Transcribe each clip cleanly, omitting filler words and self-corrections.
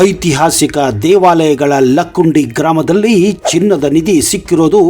ಐತಿಹಾಸಿಕ ದೇವಾಲಯಗಳ ಲಕ್ಕುಂಡಿ ಗ್ರಾಮದಲ್ಲಿ ಚಿನ್ನದ ನಿಧಿ ಸಿಕ್ಕಿರೋದು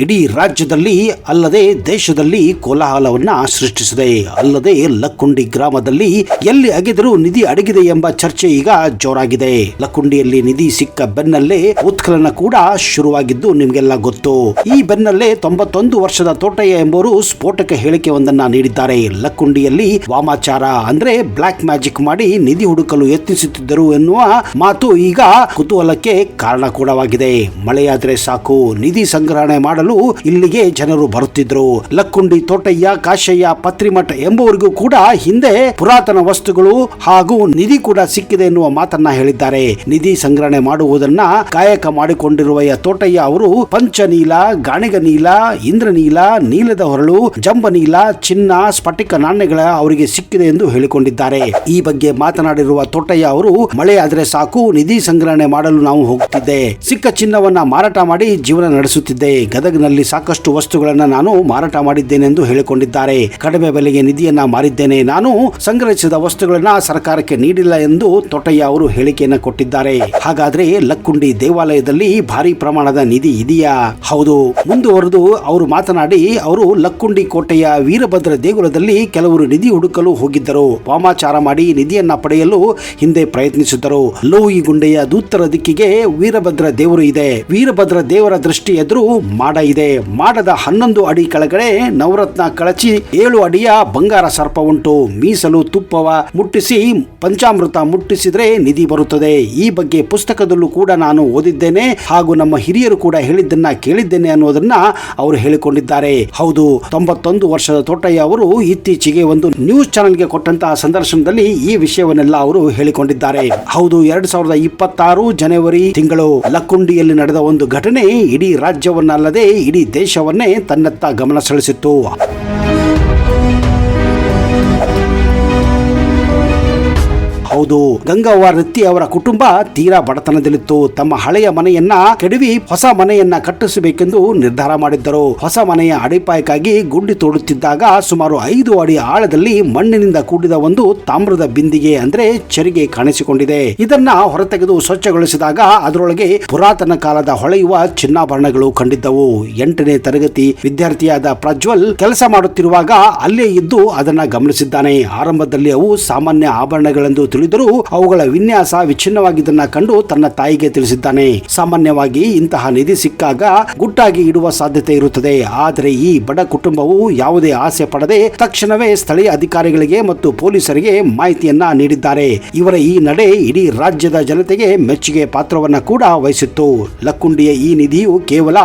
ಇಡೀ ರಾಜ್ಯದಲ್ಲಿ ಅಲ್ಲದೆ ದೇಶದಲ್ಲಿ ಕೋಲಾಹಲವನ್ನ ಸೃಷ್ಟಿಸಿದೆ. ಅಲ್ಲದೆ ಲಕ್ಕುಂಡಿ ಗ್ರಾಮದಲ್ಲಿ ಎಲ್ಲಿ ಅಗೆದರೂ ನಿಧಿ ಅಡಗಿದೆ ಎಂಬ ಚರ್ಚೆ ಈಗ ಜೋರಾಗಿದೆ. ಲಕ್ಕುಂಡಿಯಲ್ಲಿ ನಿಧಿ ಸಿಕ್ಕ ಬೆನ್ನಲ್ಲೇ ಉತ್ಖನನ ಕೂಡ ಶುರುವಾಗಿದ್ದು ನಿಮಗೆಲ್ಲ ಗೊತ್ತು. ಈ ಬೆನ್ನಲ್ಲೇ 91 ವರ್ಷದ ತೋಟಯ್ಯ ಎಂಬುವರು ಸ್ಫೋಟಕ ಹೇಳಿಕೆಯೊಂದನ್ನ ನೀಡಿದ್ದಾರೆ. ಲಕ್ಕುಂಡಿಯಲ್ಲಿ ವಾಮಾಚಾರ ಅಂದ್ರೆ ಬ್ಲಾಕ್ ಮ್ಯಾಜಿಕ್ ಮಾಡಿ ನಿಧಿ ಹುಡುಕಲು ಯತ್ನಿಸುತ್ತಿದ್ದರು ಎನ್ನುವ ಮಾತು ಈಗ ಕುತೂಹಲಕ್ಕೆ ಕಾರಣ ಕೂಡವಾಗಿದೆ. ಮಳೆಯಾದ್ರೆ ಸಾಕು ನಿಧಿ ಸಂಗ್ರಹಣೆ ಮಾಡಲು ಇಲ್ಲಿಗೆ ಜನರು ಬರುತ್ತಿದ್ರು. ಲಕ್ಕುಂಡಿ ತೋಟಯ್ಯ, ಕಾಶಯ್ಯ, ಪತ್ರಿಮಠ ಎಂಬುವರಿಗೂ ಕೂಡ ಹಿಂದೆ ಪುರಾತನ ವಸ್ತುಗಳು ಹಾಗೂ ನಿಧಿ ಕೂಡ ಸಿಕ್ಕಿದೆ ಎನ್ನುವ ಮಾತನ್ನ ಹೇಳಿದ್ದಾರೆ. ನಿಧಿ ಸಂಗ್ರಹಣೆ ಮಾಡುವುದನ್ನ ಕಾಯಕ ಮಾಡಿಕೊಂಡಿರುವ ತೋಟಯ್ಯ ಅವರು ಪಂಚನೀಲ, ಗಾಣಿಗನೀಲ, ಇಂದ್ರನೀಲ, ನೀಲದ ಹೊರಳು, ಜಂಬನೀಲ, ಚಿನ್ನ, ಸ್ಫಟಿಕ ನಾಣ್ಯಗಳ ಅವರಿಗೆ ಸಿಕ್ಕಿದೆ ಎಂದು ಹೇಳಿಕೊಂಡಿದ್ದಾರೆ. ಈ ಬಗ್ಗೆ ಮಾತನಾಡಿರುವ ತೋಟಯ್ಯ ಅವರು, ಮಳೆ ಆದ್ರೆ ಸಾಕು ನಿಧಿ ಸಂಗ್ರಹಣೆ ಮಾಡಲು ನಾವು ಹೋಗುತ್ತಿದ್ದೆ. ಸಿಕ್ಕ ಚಿನ್ನವನ್ನ ಮಾರಾಟ ಮಾಡಿ ಜೀವನ ನಡೆಸುತ್ತಿದ್ದೆ. ಗದಗನಲ್ಲಿ ಸಾಕಷ್ಟು ವಸ್ತುಗಳನ್ನ ನಾನು ಮಾರಾಟ ಮಾಡಿದ್ದೇನೆ ಎಂದು ಹೇಳಿಕೊಂಡಿದ್ದಾರೆ. ಕಡಿಮೆ ಬೆಲೆಗೆ ನಿಧಿಯನ್ನ ಮಾರಿದ್ದೇನೆ. ನಾನು ಸಂಗ್ರಹಿಸಿದ ವಸ್ತುಗಳನ್ನ ಸರ್ಕಾರಕ್ಕೆ ನೀಡಿಲ್ಲ ಎಂದು ತೋಟಯ್ಯ ಅವರು ಹೇಳಿಕೆಯನ್ನ ಕೊಟ್ಟಿದ್ದಾರೆ. ಹಾಗಾದ್ರೆ ಲಕ್ಕುಂಡಿ ದೇವಾಲಯದಲ್ಲಿ ಭಾರಿ ಪ್ರಮಾಣದ ನಿಧಿ ಇದೆಯಾ? ಹೌದು. ಮುಂದುವರೆದು ಅವರು ಮಾತನಾಡಿ, ಅವರು ಲಕ್ಕುಂಡಿ ಕೋಟೆಯ ವೀರಭದ್ರ ದೇಗುಲದಲ್ಲಿ ಕೆಲವರು ನಿಧಿ ಹುಡುಕಲು ಹೋಗಿದ್ದರು. ವಾಮಾಚಾರ ಮಾಡಿ ನಿಧಿಯನ್ನ ಪಡೆಯಲು ಹಿಂದೆ ಪ್ರಯತ್ನಿಸಿದ್ದರು. ಲೋಹಿಗುಂಡೆಯ ಉತ್ತರ ದಿಕ್ಕಿಗೆ ವೀರಭದ್ರ ದೇವರು ಇದೆ. ವೀರಭದ್ರ ದೇವರ ದೃಷ್ಟಿ ಎದುರು ಮಾಡ ಇದೆ. ಮಾಡದ 11 ಅಡಿ ಕೆಳಗಡೆ ನವರತ್ನ ಕಳಚಿ 7 ಅಡಿಯ ಬಂಗಾರ ಸರ್ಪ ಉಂಟು. ಮೀಸಲು ತುಪ್ಪವ ಮುಟ್ಟಿಸಿ ಪಂಚಾಮೃತ ಮುಟ್ಟಿಸಿದ್ರೆ ನಿಧಿ ಬರುತ್ತದೆ. ಈ ಬಗ್ಗೆ ಪುಸ್ತಕದಲ್ಲೂ ಕೂಡ ನಾನು ಓದಿದ್ದೇನೆ ಹಾಗೂ ನಮ್ಮ ಹಿರಿಯರು ಕೂಡ ಹೇಳಿದ್ದನ್ನ ಕೇಳಿದ್ದೇನೆ ಅನ್ನೋದನ್ನ ಅವರು ಹೇಳಿಕೊಂಡಿದ್ದಾರೆ. ಹೌದು, 91 ವರ್ಷದ ತೋಟಯ್ಯ ಅವರು ಇತ್ತೀಚೆಗೆ ಒಂದು ನ್ಯೂಸ್ ಚಾನೆಲ್ಗೆ ಕೊಟ್ಟಂತಹ ಸಂದರ್ಶನದಲ್ಲಿ ಈ ವಿಷಯವನ್ನೆಲ್ಲ ಅವರು ಹೇಳಿಕೊಂಡಿದ್ದಾರೆ. ಹೌದು, 2026 ಜನವರಿ ತಿಂಗಳು ಲಕ್ಕುಂಡಿಯಲ್ಲಿ ನಡೆದ ಒಂದು ಘಟನೆ ಇಡೀ ರಾಜ್ಯವನ್ನಲ್ಲದೆ ಇಡೀ ದೇಶವನ್ನೇ ತನ್ನತ್ತ ಗಮನ ಸೆಳೆಸಿತ್ತು. ಹೌದು, ಗಂಗವ್ವ ರತ್ತಿ ಅವರ ಕುಟುಂಬ ತೀರಾ ಬಡತನದಲ್ಲಿತ್ತು. ತಮ್ಮ ಹಳೆಯ ಮನೆಯನ್ನ ಕೆಡವಿ ಹೊಸ ಮನೆಯನ್ನ ಕಟ್ಟಿಸಬೇಕೆಂದು ನಿರ್ಧಾರ ಮಾಡಿದ್ದರು. ಹೊಸ ಮನೆಯ ಅಡಿಪಾಯಕ್ಕಾಗಿ ಗುಂಡಿ ತೋಡುತ್ತಿದ್ದಾಗ ಸುಮಾರು 5 ಅಡಿ ಆಳದಲ್ಲಿ ಮಣ್ಣಿನಿಂದ ಕೂಡಿದ ಒಂದು ತಾಮ್ರದ ಬಿಂದಿಗೆ ಅಂದ್ರೆ ಚರಿಗೆ ಕಾಣಿಸಿಕೊಂಡಿದೆ. ಇದನ್ನ ಹೊರತೆಗೆದು ಸ್ವಚ್ಛಗೊಳಿಸಿದಾಗ ಅದರೊಳಗೆ ಪುರಾತನ ಕಾಲದ ಹೊಳೆಯುವ ಚಿನ್ನಾಭರಣಗಳು ಕಂಡಿದ್ದವು. 8ನೇ ತರಗತಿ ವಿದ್ಯಾರ್ಥಿಯಾದ ಪ್ರಜ್ವಲ್ ಕೆಲಸ ಮಾಡುತ್ತಿರುವಾಗ ಅಲ್ಲೇ ಇದ್ದು ಅದನ್ನ ಗಮನಿಸಿದ್ದಾನೆ. ಆರಂಭದಲ್ಲಿ ಅವು ಸಾಮಾನ್ಯ ಆಭರಣಗಳೆಂದು ತಿಳಿದರೂ ಅವುಗಳ ವಿನ್ಯಾಸ ವಿಚ್ಛಿನ್ನವಾಗಿದ್ದನ್ನ ಕಂಡು ತನ್ನ ತಾಯಿಗೆ ತಿಳಿಸಿದ್ದಾನೆ. ಸಾಮಾನ್ಯವಾಗಿ ಇಂತಹ ನಿಧಿ ಸಿಕ್ಕಾಗ ಗುಟ್ಟಾಗಿ ಇಡುವ ಸಾಧ್ಯತೆ ಇರುತ್ತದೆ. ಆದರೆ ಈ ಬಡ ಕುಟುಂಬವು ಯಾವುದೇ ಆಸೆ ಪಡದೆ ತಕ್ಷಣವೇ ಸ್ಥಳೀಯ ಅಧಿಕಾರಿಗಳಿಗೆ ಮತ್ತು ಪೊಲೀಸರಿಗೆ ಮಾಹಿತಿಯನ್ನ ನೀಡಿದ್ದಾರೆ. ಇವರ ಈ ನಡೆ ಇಡೀ ರಾಜ್ಯದ ಜನತೆಗೆ ಮೆಚ್ಚುಗೆ ಪಾತ್ರವನ್ನ ಕೂಡ ವಹಿಸಿತ್ತು. ಲಕ್ಕುಂಡಿಯ ಈ ನಿಧಿಯು ಕೇವಲ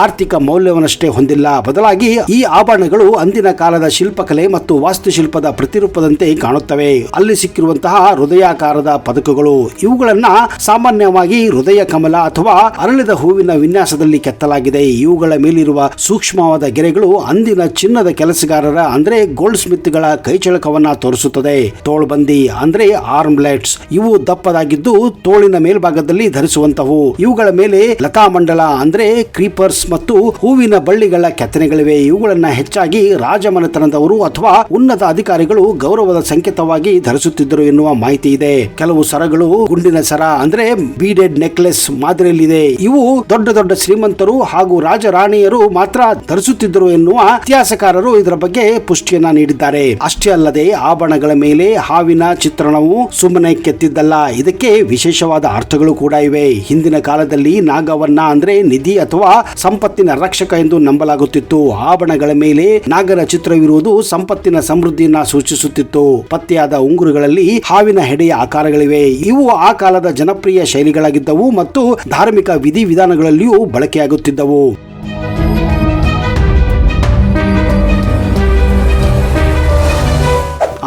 ಆರ್ಥಿಕ ಮೌಲ್ಯವನ್ನಷ್ಟೇ ಹೊಂದಿಲ್ಲ, ಬದಲಾಗಿ ಈ ಆಭರಣಗಳು ಅಂದಿನ ಕಾಲದ ಶಿಲ್ಪಕಲೆ ಮತ್ತು ವಾಸ್ತುಶಿಲ್ಪದ ಪ್ರತಿರೂಪದಂತೆ ಕಾಣುತ್ತವೆ. ಅಲ್ಲಿ ಸಿಕ್ಕಿರುವಂತಹ ಹೃದಯಾಕಾರದ ಪದಕಗಳು, ಇವುಗಳನ್ನ ಸಾಮಾನ್ಯವಾಗಿ ಹೃದಯ ಕಮಲ ಅಥವಾ ಅರಳಿದ ಹೂವಿನ ವಿನ್ಯಾಸದಲ್ಲಿ ಕೆತ್ತಲಾಗಿದೆ. ಇವುಗಳ ಮೇಲಿರುವ ಸೂಕ್ಷ್ಮವಾದ ಗೆರೆಗಳು ಅಂದಿನ ಚಿನ್ನದ ಕೆಲಸಗಾರರ ಅಂದ್ರೆ ಗೋಲ್ಡ್ ಸ್ಮಿತ್ಗಳ ಕೈಚಳಕವನ್ನ ತೋರಿಸುತ್ತದೆ. ತೋಳ್ಬಂದಿ ಅಂದ್ರೆ ಆರ್ಮ್ಲೆಟ್ಸ್, ಇವು ದಪ್ಪದಾಗಿದ್ದು ತೋಳಿನ ಮೇಲ್ಭಾಗದಲ್ಲಿ ಧರಿಸುವಂತವು. ಇವುಗಳ ಮೇಲೆ ಲತಾಮಂಡಲ ಅಂದ್ರೆ ಕ್ರೀಪರ್ಸ್ ಮತ್ತು ಹೂವಿನ ಬಳ್ಳಿಗಳ ಕೆತ್ತನೆಗಳಿವೆ. ಇವುಗಳನ್ನ ಹೆಚ್ಚಾಗಿ ರಾಜಮನೆತನದವರು ಅಥವಾ ಉನ್ನತ ಅಧಿಕಾರಿಗಳು ಗೌರವದ ಸಂಕೇತವಾಗಿ ಧರಿಸುತ್ತಿದ್ದರು ಎನ್ನುವ ಮಾಹಿತಿ ಇದೆ. ಕೆಲವು ಸರಗಳು ಗುಂಡಿನ ಸರ ಅಂದ್ರೆ ಬೀಡೆಡ್ ನೆಕ್ಲೆಸ್ ಮಾದರಿಯಲ್ಲಿದೆ. ಇವು ದೊಡ್ಡ ದೊಡ್ಡ ಶ್ರೀಮಂತರು ಹಾಗೂ ರಾಜರಾಣಿಯರು ಮಾತ್ರ ಧರಿಸುತ್ತಿದ್ದರು ಎನ್ನುವ ಇತಿಹಾಸಕಾರರು ಇದರ ಬಗ್ಗೆ ಪುಷ್ಟಿಯನ್ನ ನೀಡಿದ್ದಾರೆ. ಅಷ್ಟೇ ಅಲ್ಲದೆ ಆಭರಣಗಳ ಮೇಲೆ ಹಾವಿನ ಚಿತ್ರಣವು ಸುಮ್ಮನೆ ಕೆತ್ತಿದ್ದಲ್ಲ, ಇದಕ್ಕೆ ವಿಶೇಷವಾದ ಅರ್ಥಗಳು ಕೂಡ ಇವೆ. ಹಿಂದಿನ ಕಾಲದಲ್ಲಿ ನಾಗವನ್ನ ಅಂದ್ರೆ ನಿಧಿ ಅಥವಾ ಸಂಪತ್ತಿನ ರಕ್ಷಕ ಎಂದು ನಂಬಲಾಗುತ್ತಿತ್ತು. ಆಭರಣಗಳ ಮೇಲೆ ನಾಗರ ಚಿತ್ರವಿರುವುದು ಸಂಪತ್ತಿನ ಸಮೃದ್ಧಿಯನ್ನ ಸೂಚಿಸುತ್ತಿತ್ತು. ಪತ್ತೆಯಾದ ಉಂಗುರಗಳಲ್ಲಿ ಹಾವಿನ ಹೆಡೆಯ ಆಕಾರಗಳಿವೆ. ಇವು ಆ ಕಾಲದ ಜನಪ್ರಿಯ ಶೈಲಿಗಳಾಗಿದ್ದವು ಮತ್ತು ಧಾರ್ಮಿಕ ವಿಧಿವಿಧಾನಗಳಲ್ಲಿಯೂ ಬಳಕೆಯಾಗುತ್ತಿದ್ದವು.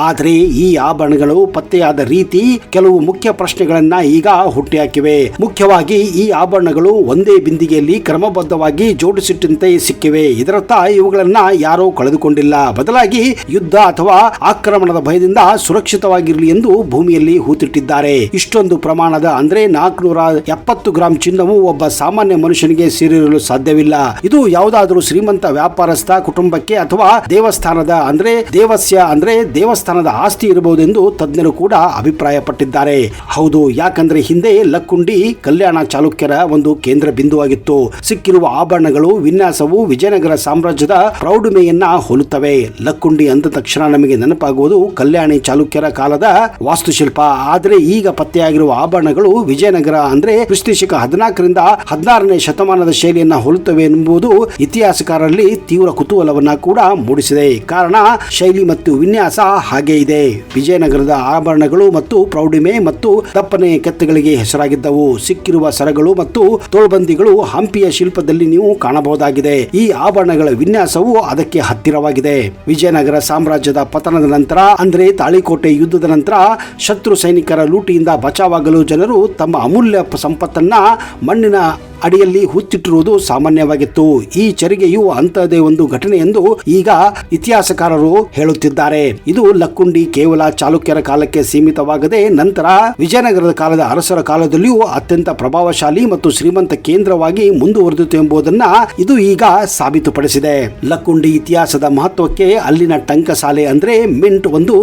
ಆದರೆ ಈ ಆಭರಣಗಳು ಪತ್ತೆಯಾದ ರೀತಿ ಕೆಲವು ಮುಖ್ಯ ಪ್ರಶ್ನೆಗಳನ್ನ ಈಗ ಹುಟ್ಟಿಹಾಕಿವೆ. ಮುಖ್ಯವಾಗಿ ಈ ಆಭರಣಗಳು ಒಂದೇ ಬಿಂದಿಗೆಯಲ್ಲಿ ಕ್ರಮಬದ್ಧವಾಗಿ ಜೋಡಿಸಿಟ್ಟಂತೆ ಸಿಕ್ಕಿವೆ. ಇದರರ್ಥ ಇವುಗಳನ್ನ ಯಾರೋ ಕಳೆದುಕೊಂಡಿಲ್ಲ, ಬದಲಾಗಿ ಯುದ್ಧ ಅಥವಾ ಆಕ್ರಮಣದ ಭಯದಿಂದ ಸುರಕ್ಷಿತವಾಗಿರಲಿ ಎಂದು ಭೂಮಿಯಲ್ಲಿ ಹೂತಿಟ್ಟಿದ್ದಾರೆ. ಇಷ್ಟೊಂದು ಪ್ರಮಾಣದ ಅಂದ್ರೆ 470 ಗ್ರಾಂ ಚಿನ್ನವು ಒಬ್ಬ ಸಾಮಾನ್ಯ ಮನುಷ್ಯನಿಗೆ ಸೇರಿರಲು ಸಾಧ್ಯವಿಲ್ಲ. ಇದು ಯಾವುದಾದರೂ ಶ್ರೀಮಂತ ವ್ಯಾಪಾರಸ್ಥ ಕುಟುಂಬಕ್ಕೆ ಅಥವಾ ದೇವಸ್ಥಾನದ ಅಂದ್ರೆ ದೇವಸ್ಯ ಅಂದ್ರೆ ದೇವಸ್ಥಾನ ದೇವಸ್ಥಾನದ ಆಸ್ತಿ ಇರಬಹುದೆಂದು ತಜ್ಞರು ಕೂಡ ಅಭಿಪ್ರಾಯಪಟ್ಟಿದ್ದಾರೆ. ಹೌದು, ಯಾಕಂದ್ರೆ ಹಿಂದೆ ಲಕ್ಕುಂಡಿ ಕಲ್ಯಾಣ ಚಾಲುಕ್ಯರ ಒಂದು ಕೇಂದ್ರ ಬಿಂದುವಾಗಿತ್ತು. ಸಿಕ್ಕಿರುವ ಆಭರಣಗಳು, ವಿನ್ಯಾಸವು ವಿಜಯನಗರ ಸಾಮ್ರಾಜ್ಯದ ಪ್ರೌಢಮೆಯನ್ನ ಹೋಲುತ್ತವೆ. ಲಕ್ಕುಂಡಿ ಅಂದ ತಕ್ಷಣ ನಮಗೆ ನೆನಪಾಗುವುದು ಕಲ್ಯಾಣಿ ಚಾಲುಕ್ಯರ ಕಾಲದ ವಾಸ್ತುಶಿಲ್ಪ. ಆದರೆ ಈಗ ಪತ್ತೆಯಾಗಿರುವ ಆಭರಣಗಳು ವಿಜಯನಗರ ಅಂದ್ರೆ ಕ್ರಿಸ್ತಿಶಕ 14ರಿಂದ 16ನೇ ಶತಮಾನದ ಶೈಲಿಯನ್ನ ಹೋಲುತ್ತವೆ ಎಂಬುದು ಇತಿಹಾಸಕಾರರಲ್ಲಿ ತೀವ್ರ ಕುತೂಹಲವನ್ನ ಕೂಡ ಮೂಡಿಸಿದೆ. ಕಾರಣ ಶೈಲಿ ಮತ್ತು ವಿನ್ಯಾಸ ಹಾಗೆ ಇದೆ. ವಿಜಯನಗರದ ಆಭರಣಗಳು ಮತ್ತು ಪ್ರೌಢಿಮೆ ಮತ್ತು ದಪ್ಪನೆಯ ಕೆತ್ತಗಳಿಗೆ ಹೆಸರಾಗಿದ್ದವು. ಸಿಕ್ಕಿರುವ ಸರಗಳು ಮತ್ತು ತೋಳ್ಬಂದಿಗಳು ಹಂಪಿಯ ಶಿಲ್ಪದಲ್ಲಿ ನೀವು ಕಾಣಬಹುದಾಗಿದೆ. ಈ ಆಭರಣಗಳ ವಿನ್ಯಾಸವು ಅದಕ್ಕೆ ಹತ್ತಿರವಾಗಿದೆ. ವಿಜಯನಗರ ಸಾಮ್ರಾಜ್ಯದ ಪತನದ ನಂತರ ಅಂದ್ರೆ ತಾಳಿಕೋಟೆ ಯುದ್ಧದ ನಂತರ ಶತ್ರು ಸೈನಿಕರ ಲೂಟಿಯಿಂದ ಬಚಾವಾಗಲು ಜನರು ತಮ್ಮ ಅಮೂಲ್ಯ ಸಂಪತ್ತನ್ನ ಮಣ್ಣಿನ ಅಡಿಯಲ್ಲಿ ಹುಚ್ಚಿಟ್ಟಿರುವುದು ಸಾಮಾನ್ಯವಾಗಿತ್ತು. ಈ ಚರಿಗೆಯು ಅಂತಹದೇ ಒಂದು ಘಟನೆ ಎಂದು ಈಗ ಇತಿಹಾಸಕಾರರು ಹೇಳುತ್ತಿದ್ದಾರೆ. ಇದು ಲಕ್ಕುಂಡಿ ಕೇವಲ ಚಾಲುಕ್ಯರ ಕಾಲಕ್ಕೆ ಸೀಮಿತವಾಗದೆ ನಂತರ ವಿಜಯನಗರದ ಕಾಲದ ಅರಸರ ಕಾಲದಲ್ಲಿಯೂ ಅತ್ಯಂತ ಪ್ರಭಾವಶಾಲಿ ಮತ್ತು ಶ್ರೀಮಂತ ಕೇಂದ್ರವಾಗಿ ಮುಂದುವರೆದಿತ್ತು ಎಂಬುದನ್ನ ಇದು ಈಗ ಸಾಬೀತುಪಡಿಸಿದೆ. ಲಕ್ಕುಂಡಿ ಇತಿಹಾಸದ ಮಹತ್ವಕ್ಕೆ ಅಲ್ಲಿನ ಟಂಕಸಾಲೆ ಅಂದ್ರೆ ಮಿಂಟ್ ಒಂದು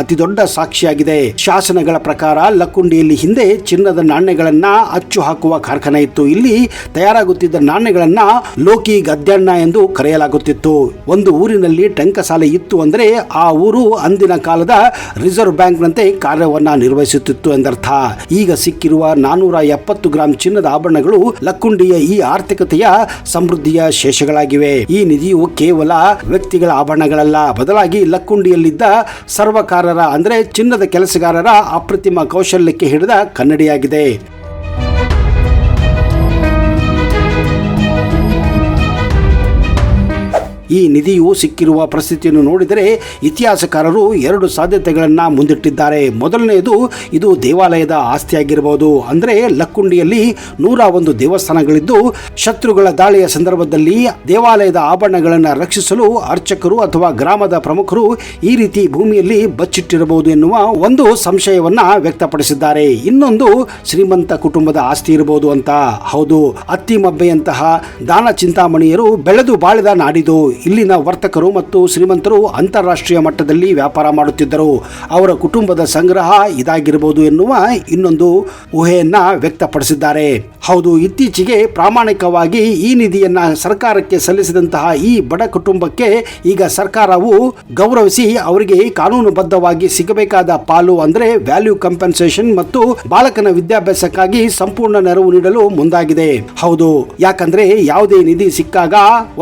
ಅತಿ ದೊಡ್ಡ ಸಾಕ್ಷಿಯಾಗಿದೆ. ಶಾಸನಗಳ ಪ್ರಕಾರ ಲಕ್ಕುಂಡಿಯಲ್ಲಿ ಹಿಂದೆ ಚಿನ್ನದ ನಾಣ್ಯಗಳನ್ನ ಅಚ್ಚು ಹಾಕುವ ಕಾರ್ಖಾನೆ ಇತ್ತು. ಇಲ್ಲಿ ತಯಾರಾಗುತ್ತಿದ್ದ ನಾಣ್ಯಗಳನ್ನ ಲೋಕಿ ಗದ್ಯಣ್ಣ ಎಂದು ಕರೆಯಲಾಗುತ್ತಿತ್ತು. ಒಂದು ಊರಿನಲ್ಲಿ ಟಂಕಸಾಲೆ ಇತ್ತು ಅಂದ್ರೆ ಆ ಊರು ಅಂದಿನ ಕಾಲದ ರಿಸರ್ವ್ ಬ್ಯಾಂಕ್ ನಂತೆ ಕಾರ್ಯವನ್ನ ನಿರ್ವಹಿಸುತ್ತಿತ್ತು ಎಂದರ್ಥ. ಈಗ ಸಿಕ್ಕಿರುವ 470 ಗ್ರಾಂ ಚಿನ್ನದ ಆಭರಣಗಳು ಲಕ್ಕುಂಡಿಯ ಈ ಆರ್ಥಿಕತೆಯ ಸಮೃದ್ಧಿಯ ಶೇಷಗಳಾಗಿವೆ. ಈ ನಿಧಿಯು ಕೇವಲ ವ್ಯಕ್ತಿಗಳ ಆಭರಣಗಳಲ್ಲ, ಬದಲಾಗಿ ಲಕ್ಕುಂಡಿಯಲ್ಲಿದ್ದ ಸರ್ವಕಾರರ ಅಂದ್ರೆ ಚಿನ್ನದ ಕೆಲಸಗಾರರ ಅಪ್ರತಿಮ ಕೌಶಲ್ಯಕ್ಕೆ ಹಿಡಿದ ಕನ್ನಡಿಯಾಗಿದೆ. ಈ ನಿಧಿಯು ಸಿಕ್ಕಿರುವ ಪರಿಸ್ಥಿತಿಯನ್ನು ನೋಡಿದರೆ ಇತಿಹಾಸಕಾರರು 2 ಸಾಧ್ಯತೆಗಳನ್ನು ಮುಂದಿಟ್ಟಿದ್ದಾರೆ. ಮೊದಲನೆಯದು, ಇದು ದೇವಾಲಯದ ಆಸ್ತಿಯಾಗಿರಬಹುದು. ಅಂದರೆ ಲಕ್ಕುಂಡಿಯಲ್ಲಿ 101 ದೇವಸ್ಥಾನಗಳಿದ್ದು ಶತ್ರುಗಳ ದಾಳಿಯ ಸಂದರ್ಭದಲ್ಲಿ ದೇವಾಲಯದ ಆಭರಣಗಳನ್ನು ರಕ್ಷಿಸಲು ಅರ್ಚಕರು ಅಥವಾ ಗ್ರಾಮದ ಪ್ರಮುಖರು ಈ ರೀತಿ ಭೂಮಿಯಲ್ಲಿ ಬಚ್ಚಿಟ್ಟಿರಬಹುದು ಎನ್ನುವ ಒಂದು ಸಂಶಯವನ್ನ ವ್ಯಕ್ತಪಡಿಸಿದ್ದಾರೆ. ಇನ್ನೊಂದು, ಶ್ರೀಮಂತ ಕುಟುಂಬದ ಆಸ್ತಿ ಇರಬಹುದು ಅಂತ. ಹೌದು, ಅತ್ತಿಮಬ್ಬೆಯಂತಹ ದಾನ ಚಿಂತಾಮಣಿಯರು ಬೆಳೆದು ಬಾಳಿದ ನಾಡಿದು. ಇಲ್ಲಿನ ವರ್ತಕರು ಮತ್ತು ಶ್ರೀಮಂತರು ಅಂತಾರಾಷ್ಟ್ರೀಯ ಮಟ್ಟದಲ್ಲಿ ವ್ಯಾಪಾರ ಮಾಡುತ್ತಿದ್ದರು. ಅವರ ಕುಟುಂಬದ ಸಂಗ್ರಹ ಇದಾಗಿರಬಹುದು ಎನ್ನುವ ಇನ್ನೊಂದು ಊಹೆಯನ್ನ ವ್ಯಕ್ತಪಡಿಸಿದ್ದಾರೆ. ಹೌದು, ಇತ್ತೀಚೆಗೆ ಪ್ರಾಮಾಣಿಕವಾಗಿ ಈ ನಿಧಿಯನ್ನ ಸರ್ಕಾರಕ್ಕೆ ಸಲ್ಲಿಸಿದಂತಹ ಈ ಬಡ ಕುಟುಂಬಕ್ಕೆ ಈಗ ಸರ್ಕಾರವು ಗೌರವಿಸಿ ಅವರಿಗೆ ಕಾನೂನುಬದ್ಧವಾಗಿ ಸಿಗಬೇಕಾದ ಪಾಲು ಅಂದ್ರೆ ವ್ಯಾಲ್ಯೂ ಕಂಪೆನ್ಸೇಷನ್ ಮತ್ತು ಬಾಲಕನ ವಿದ್ಯಾಭ್ಯಾಸಕ್ಕಾಗಿ ಸಂಪೂರ್ಣ ನೆರವು ನೀಡಲು ಮುಂದಾಗಿದೆ. ಹೌದು, ಯಾಕಂದ್ರೆ ಯಾವುದೇ ನಿಧಿ ಸಿಕ್ಕಾಗ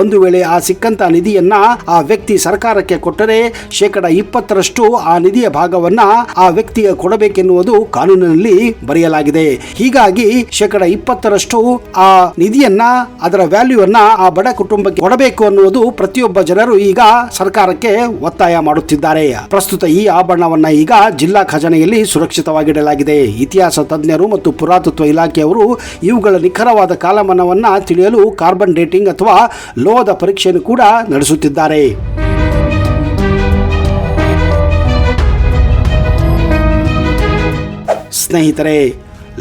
ಒಂದು ವೇಳೆ ಆ ಸಿಕ್ಕಂತ ನಿಧಿಯನ್ನ ಆ ವ್ಯಕ್ತಿ ಸರ್ಕಾರಕ್ಕೆ ಕೊಟ್ಟರೆ 20% ಆ ನಿಧಿಯ ಭಾಗವನ್ನ ಆ ವ್ಯಕ್ತಿಗೆ ಕೊಡಬೇಕೆನ್ನುವುದು ಕಾನೂನಿನಲ್ಲಿ ಬರೆಯಲಾಗಿದೆ. ಹೀಗಾಗಿ 20% ಆ ನಿಧಿಯನ್ನ ಅದರ ವ್ಯಾಲ್ಯೂವನ್ನ ಆ ಬಡ ಕುಟುಂಬಕ್ಕೆ ಕೊಡಬೇಕು ಅನ್ನುವುದು ಪ್ರತಿಯೊಬ್ಬ ಜನರು ಈಗ ಸರ್ಕಾರಕ್ಕೆ ಒತ್ತಾಯ ಮಾಡುತ್ತಿದ್ದಾರೆ. ಪ್ರಸ್ತುತ ಈ ಆಭರಣವನ್ನ ಈಗ ಜಿಲ್ಲಾ ಖಜಾನೆಯಲ್ಲಿ ಸುರಕ್ಷಿತವಾಗಿಡಲಾಗಿದೆ. ಇತಿಹಾಸ ತಜ್ಞರು ಮತ್ತು ಪುರಾತತ್ವ ಇಲಾಖೆಯವರು ಇವುಗಳ ನಿಖರವಾದ ಕಾಲಮಾನವನ್ನ ತಿಳಿಯಲು ಕಾರ್ಬನ್ ಡೇಟಿಂಗ್ ಅಥವಾ ಲೋಹದ ಪರೀಕ್ಷೆಯನ್ನು ಕೂಡ ನಡೆಸುತ್ತಿದ್ದಾರೆ. ಸ್ನೇಹಿತರೆ,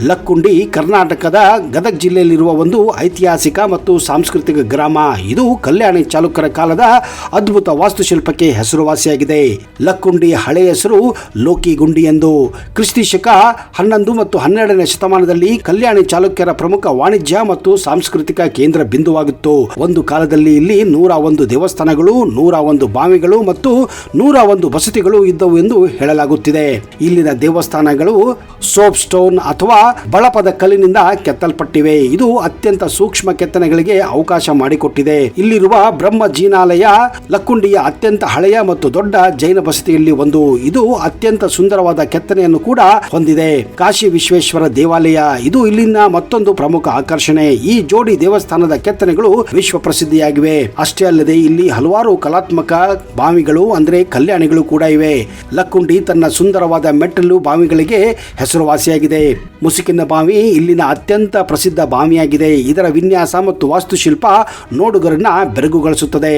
ಲಕ್ಕುಂಡಿ ಕರ್ನಾಟಕದ ಗದಗ ಜಿಲ್ಲೆಯಲ್ಲಿರುವ ಒಂದು ಐತಿಹಾಸಿಕ ಮತ್ತು ಸಾಂಸ್ಕೃತಿಕ ಗ್ರಾಮ. ಇದು ಕಲ್ಯಾಣಿ ಚಾಲುಕ್ಯರ ಕಾಲದ ಅದ್ಭುತ ವಾಸ್ತುಶಿಲ್ಪಕ್ಕೆ ಹೆಸರುವಾಸಿಯಾಗಿದೆ. ಲಕ್ಕುಂಡಿ ಹಳೆಯ ಹೆಸರು ಲೋಕಿಗುಂಡಿ ಎಂದು. ಕ್ರಿಸ್ತಿಶಕ 11 ಮತ್ತು 12ನೇ ಶತಮಾನದಲ್ಲಿ ಕಲ್ಯಾಣಿ ಚಾಲುಕ್ಯರ ಪ್ರಮುಖ ವಾಣಿಜ್ಯ ಮತ್ತು ಸಾಂಸ್ಕೃತಿಕ ಕೇಂದ್ರ ಬಿಂದುವಾಗಿತ್ತು. ಒಂದು ಕಾಲದಲ್ಲಿ ಇಲ್ಲಿ 101 ದೇವಸ್ಥಾನಗಳು, 101 ಬಾವಿಗಳು ಮತ್ತು 101 ಬಸತಿಗಳು ಇದ್ದವು ಎಂದು ಹೇಳಲಾಗುತ್ತಿದೆ. ಇಲ್ಲಿನ ದೇವಸ್ಥಾನಗಳು ಸೋಪ್ ಸ್ಟೋನ್ ಅಥವಾ ಬಳಪದ ಕಲ್ಲಿನಿಂದ ಕೆತ್ತಲ್ಪಟ್ಟಿವೆ. ಇದು ಅತ್ಯಂತ ಸೂಕ್ಷ್ಮ ಕೆತ್ತನೆಗಳಿಗೆ ಅವಕಾಶ ಮಾಡಿಕೊಟ್ಟಿದೆ. ಇಲ್ಲಿರುವ ಬ್ರಹ್ಮ ಜೀನಾಲಯ ಲಕ್ಕುಂಡಿಯ ಅತ್ಯಂತ ಹಳೆಯ ಮತ್ತು ದೊಡ್ಡ ಜೈನ ಬಸತಿಯಲ್ಲಿ ಒಂದು. ಇದು ಅತ್ಯಂತ ಸುಂದರವಾದ ಕೆತ್ತನೆಯನ್ನು ಕೂಡ ಹೊಂದಿದೆ. ಕಾಶಿ ವಿಶ್ವೇಶ್ವರ ದೇವಾಲಯ ಇದು ಇಲ್ಲಿನ ಮತ್ತೊಂದು ಪ್ರಮುಖ ಆಕರ್ಷಣೆ. ಈ ಜೋಡಿ ದೇವಸ್ಥಾನದ ಕೆತ್ತನೆಗಳು ವಿಶ್ವ ಪ್ರಸಿದ್ಧಿಯಾಗಿವೆ. ಅಷ್ಟೇ ಅಲ್ಲದೆ ಇಲ್ಲಿ ಹಲವಾರು ಕಲಾತ್ಮಕ ಬಾವಿಗಳು ಅಂದ್ರೆ ಕಲ್ಯಾಣಿಗಳು ಕೂಡ ಇವೆ. ಲಕ್ಕುಂಡಿ ತನ್ನ ಸುಂದರವಾದ ಮೆಟ್ಟಲು ಬಾವಿಗಳಿಗೆ ಹೆಸರುವಾಸಿಯಾಗಿದೆ. ಮುಸುಕಿನ ಬಾವಿ ಇಲ್ಲಿನ ಅತ್ಯಂತ ಪ್ರಸಿದ್ಧ ಬಾವಿಯಾಗಿದೆ. ಇದರ ವಿನ್ಯಾಸ ಮತ್ತು ವಾಸ್ತುಶಿಲ್ಪ ನೋಡುಗರನ್ನ ಬೆರಗುಗೊಳಿಸುತ್ತದೆ.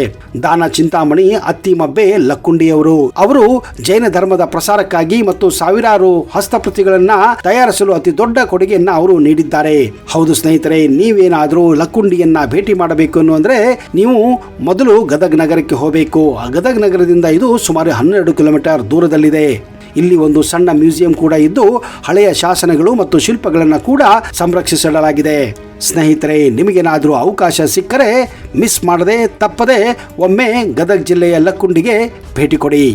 ದಾನ ಚಿಂತಾಮಣಿ ಅತ್ತಿಮಬ್ಬೆ ಲಕ್ಕುಂಡಿಯವರು ಅವರು ಜೈನ ಧರ್ಮದ ಪ್ರಸಾರಕ್ಕಾಗಿ ಮತ್ತು ಸಾವಿರಾರು ಹಸ್ತಪ್ರತಿಗಳನ್ನ ತಯಾರಿಸಲು ಅತಿ ದೊಡ್ಡ ಕೊಡುಗೆಯನ್ನ ಅವರು ನೀಡಿದ್ದಾರೆ. ಹೌದು ಸ್ನೇಹಿತರೆ, ನೀವೇನಾದರೂ ಲಕ್ಕುಂಡಿಯನ್ನ ಭೇಟಿ ಮಾಡಬೇಕು ಅಂದ್ರೆ ನೀವು ಮೊದಲು ಗದಗ್ ನಗರಕ್ಕೆ ಹೋಗಬೇಕು. ಗದಗ್ ನಗರದಿಂದ ಇದು ಸುಮಾರು 12 ಕಿಲೋಮೀಟರ್ ದೂರದಲ್ಲಿದೆ. ಇಲ್ಲಿ ಒಂದು ಸಣ್ಣ ಮ್ಯೂಸಿಯಂ ಕೂಡ ಇದ್ದು ಹಳೆಯ ಶಾಸನಗಳು ಮತ್ತು ಶಿಲ್ಪಗಳನ್ನು ಕೂಡ ಸಂರಕ್ಷಿಸಲಾಗಿದೆ. ಸ್ನೇಹಿತರೆ, ನಿಮಗೇನಾದರೂ ಅವಕಾಶ ಸಿಕ್ಕರೆ ಮಿಸ್ ಮಾಡದೆ ತಪ್ಪದೆ ಒಮ್ಮೆ ಗದಗ ಜಿಲ್ಲೆಯ ಲಕ್ಕುಂಡಿಗೆ ಭೇಟಿ ಕೊಡಿ.